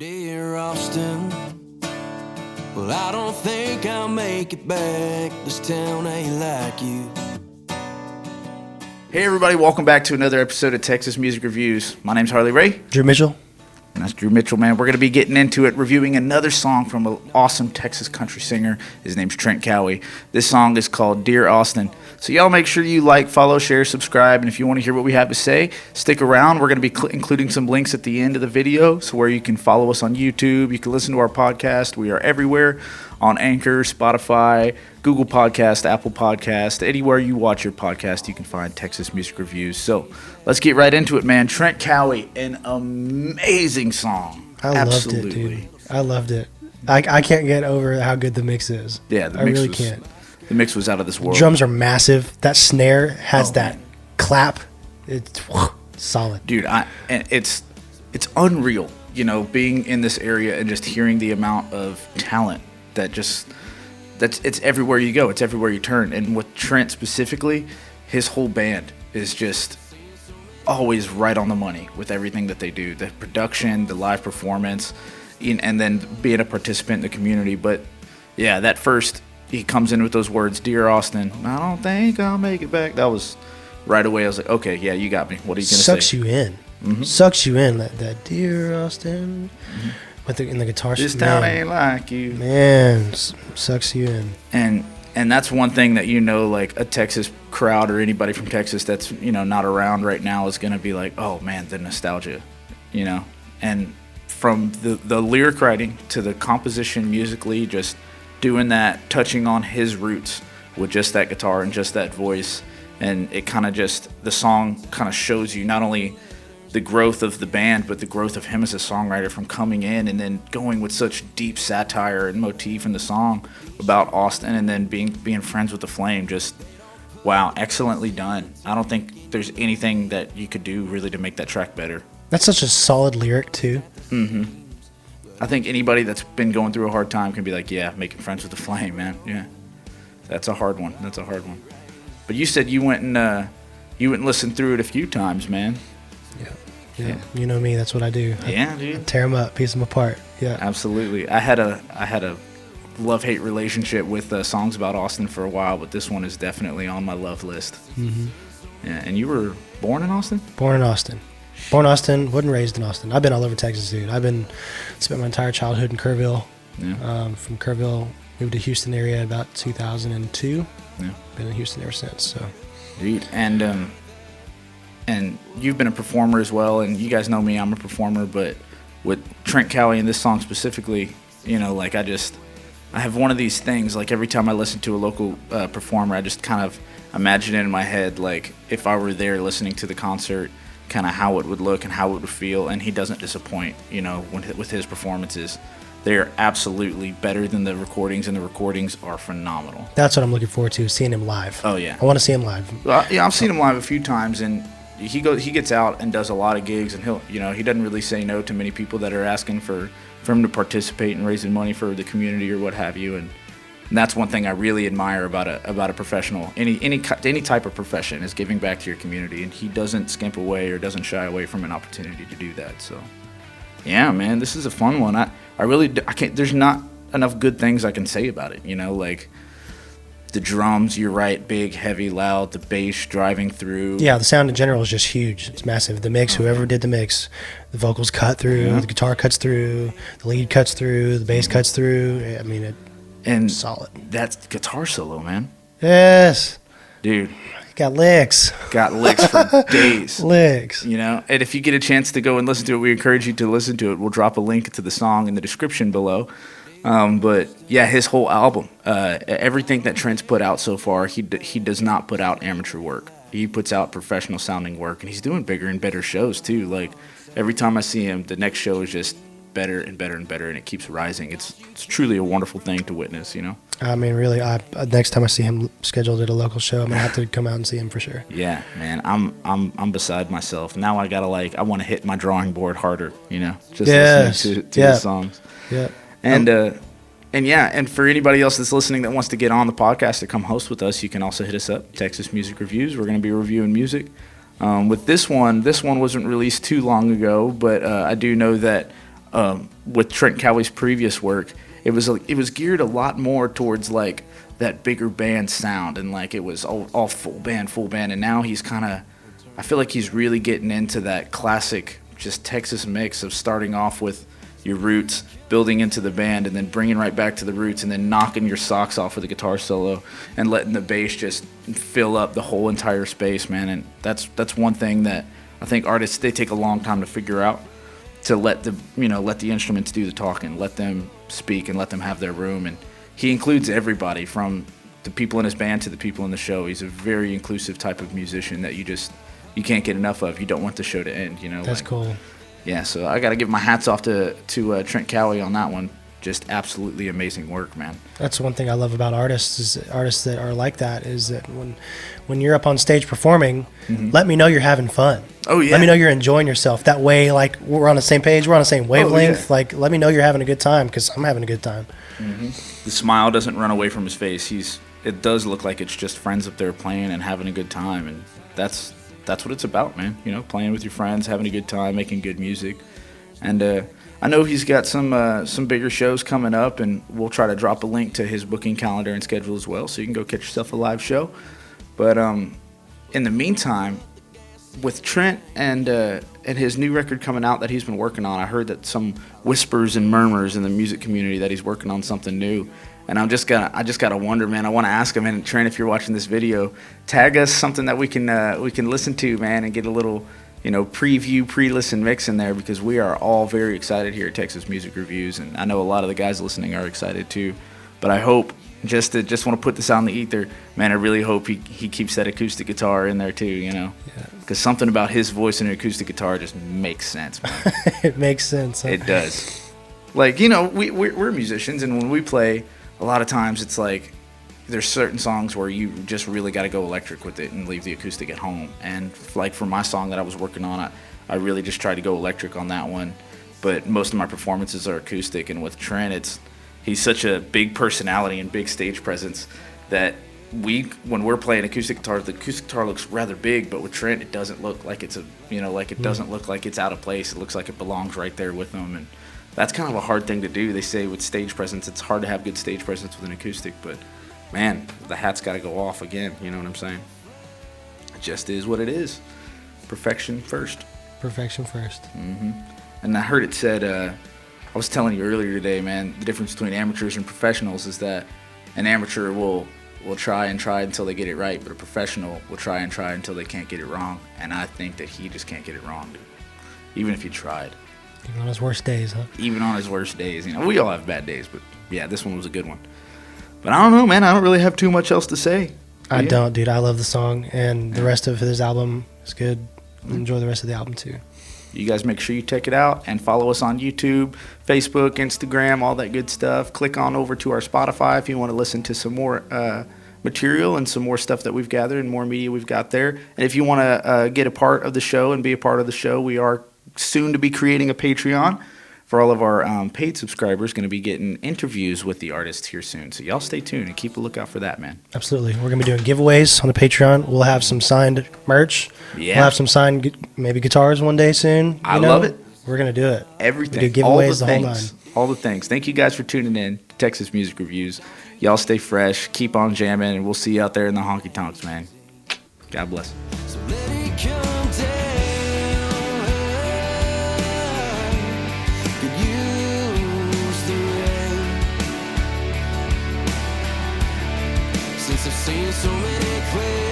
Dear Austin, well, I don't think I'll make it back. This town ain't like you. Hey everybody, welcome back to another episode of Texas Music Reviews. My name's Harley Ray. Drew Mitchell. And that's Drew Mitchell, man. We're going to be getting into it, reviewing another song from an awesome Texas country singer. His name's Trent Cowie. This song is called Dear Austin. So y'all make sure you like, follow, share, subscribe, and if you want to hear what we have to say, stick around. We're going to be including some links at the end of the video, so where you can follow us on YouTube, you can listen to our podcast. We are everywhere on Anchor, Spotify, Google Podcast, Apple Podcast, anywhere you watch your podcast, you can find Texas Music Reviews. So let's get right into it, man. Trent Cowie, an amazing song. Absolutely. Loved it, dude. I loved it. I can't get over how good the mix is. Yeah, I really can't. The mix was out of this world. Drums are massive. That snare has that clap. It's solid, dude. It's unreal. You know, being in this area and just hearing the amount of talent it's everywhere you go. It's everywhere you turn. And with Trent specifically, his whole band is just always right on the money with everything that they do. The production, the live performance, and then being a participant in the community. But yeah, that first, he comes in with those words, Dear Austin, I don't think I'll make it back. That was right away. I was like, okay, yeah, you got me. What are you going to say? Sucks you in. Mm-hmm. Sucks you in. That Dear Austin. Mm-hmm. In the guitar. This town ain't like you. Man, sucks you in. And that's one thing that, you know, like a Texas crowd or anybody from Texas that's, you know, not around right now is going to be like, oh, man, the nostalgia, you know. And from the lyric writing to the composition musically, just doing that, touching on his roots with just that guitar and just that voice. And it kind of just, the song kind of shows you not only the growth of the band, but the growth of him as a songwriter from coming in and then going with such deep satire and motif in the song about Austin and then being friends with the Flame. Just, wow, excellently done. I don't think there's anything that you could do really to make that track better. That's such a solid lyric, too. Mm-hmm. I think anybody that's been going through a hard time can be like, yeah, making friends with the Flame, man. Yeah, that's a hard one. But you said you went and listened through it a few times, man. Yeah, you know me. That's what I do. Yeah, dude. I tear them up, piece them apart. Yeah, absolutely. I had a love-hate relationship with songs about Austin for a while, but this one is definitely on my love list. Mm-hmm. Yeah, and you were born in Austin? Born in Austin, wasn't raised in Austin. I've been all over Texas, dude. Spent my entire childhood in Kerrville. Yeah. From Kerrville, moved to Houston area about 2002. Yeah. Been in Houston ever since. So, dude, and you've been a performer as well, and you guys know me, I'm a performer, but with Trent Cowie and this song specifically, you know, like I have one of these things, like every time I listen to a local performer, I just kind of imagine it in my head, like if I were there listening to the concert, kind of how it would look and how it would feel, and he doesn't disappoint, you know, with his performances. They are absolutely better than the recordings, and the recordings are phenomenal. That's what I'm looking forward to, seeing him live. Oh, yeah. I want to see him live. Well, yeah, I've seen him live a few times, and he gets out and does a lot of gigs, and he doesn't really say no to many people that are asking for him to participate and raising money for the community or what have you, and that's one thing I really admire about a professional, any type of profession, is giving back to your community, and he doesn't skimp away or doesn't shy away from an opportunity to do that. So, yeah, man, this is a fun one. I can't. There's not enough good things I can say about it. You know, like. The drums, you're right, big, heavy, loud. The bass driving through. Yeah, the sound in general is just huge. It's massive. The mix, whoever did the mix, the vocals cut through, the guitar cuts through, the lead cuts through, the bass cuts through. I mean, it's solid. That guitar solo, man. Yes. Dude. Got licks. For days. Licks. You know, and if you get a chance to go and listen to it, we encourage you to listen to it. We'll drop a link to the song in the description below. But yeah, his whole album, everything that Trent's put out so far, he does not put out amateur work. He puts out professional sounding work, and he's doing bigger and better shows too. Like every time I see him, the next show is just better and better and better, and it keeps rising. It's truly a wonderful thing to witness, you know. I mean, really, next time I see him scheduled at a local show, I'm gonna have to come out and see him for sure. Yeah, man, I'm beside myself now. I want to hit my drawing board harder, you know, just listening to the songs. Yeah. And for anybody else that's listening that wants to get on the podcast to come host with us, you can also hit us up, Texas Music Reviews. We're going to be reviewing music. With this one wasn't released too long ago, but I do know that with Trent Cowie's previous work, it was geared a lot more towards like that bigger band sound, and like it was all full band, and now he's kind of, I feel like he's really getting into that classic just Texas mix of starting off with your roots, building into the band, and then bringing right back to the roots, and then knocking your socks off with a guitar solo and letting the bass just fill up the whole entire space, man. And that's one thing that I think artists, they take a long time to figure out, to let the instruments do the talking, let them speak and let them have their room. And he includes everybody from the people in his band to the people in the show. He's a very inclusive type of musician that you can't get enough of. You don't want the show to end, That's cool. Yeah, so I got to give my hats off to Trent Cowie on that one. Just absolutely amazing work, man. That's one thing I love about artists that are like that, is that when you're up on stage performing, let me know you're having fun. Oh, yeah. Let me know you're enjoying yourself. That way, like, we're on the same page, we're on the same wavelength. Oh, yeah. Like, let me know you're having a good time, because I'm having a good time. The smile doesn't run away from his face. It does look like it's just friends up there playing and having a good time, and that's what it's about, man. Playing with your friends, having a good time, making good music. And I know he's got some bigger shows coming up, and we'll try to drop a link to his booking calendar and schedule as well, so you can go catch yourself a live show. But in the meantime, with Trent and his new record coming out that he's been working on, I heard that some whispers and murmurs in the music community that he's working on something new. And I just gotta wonder, man. I want to ask him, and Trent, if you're watching this video, tag us something that we can listen to, man, and get a little preview, pre-listen mix in there, because we are all very excited here at Texas Music Reviews, and I know a lot of the guys listening are excited too. But I hope, just want to put this out in the ether, man, I really hope he keeps that acoustic guitar in there too, because something about his voice and an acoustic guitar just makes sense, man. It makes sense. Huh? It does. Like, we're musicians, and when we play, a lot of times it's like there's certain songs where you just really got to go electric with it and leave the acoustic at home. And like for my song that I was working on, I really just tried to go electric on that one. But most of my performances are acoustic. And with Trent, he's such a big personality and big stage presence that when we're playing acoustic guitar, the acoustic guitar looks rather big. But with Trent, it doesn't look like it's doesn't look like it's out of place. It looks like it belongs right there with him. And that's kind of a hard thing to do. They say with stage presence, it's hard to have good stage presence with an acoustic, but man, the hat's got to go off again. You know what I'm saying? It just is what it is. Perfection first. Perfection first. And I heard it said, I was telling you earlier today, man, the difference between amateurs and professionals is that an amateur will try and try until they get it right, but a professional will try and try until they can't get it wrong. And I think that he just can't get it wrong, dude. Even if he tried. Even on his worst days, huh? Even on his worst days. We all have bad days, but yeah, this one was a good one. But I don't know, man. I don't really have too much else to say. I don't, dude. I love the song, and the rest of his album is good. Enjoy the rest of the album, too. You guys make sure you check it out and follow us on YouTube, Facebook, Instagram, all that good stuff. Click on over to our Spotify if you want to listen to some more material and some more stuff that we've gathered and more media we've got there. And if you want to get a part of the show and be a part of the show, we are soon to be creating a Patreon for all of our paid subscribers. Going to be getting interviews with the artists here soon, so y'all stay tuned and keep a lookout for that, man. Absolutely. We're going to be doing giveaways on the Patreon. We'll have some signed merch. Yeah. We'll have some signed maybe guitars one day soon. I love it. We're going to do it. Everything. We do giveaways the whole nine. All the things. Thank you guys for tuning in to Texas Music Reviews. Y'all stay fresh, keep on jamming, and we'll see you out there in the honky tonks, man. God bless. So let it come down. Could use the rain. Since I've seen so many quakes.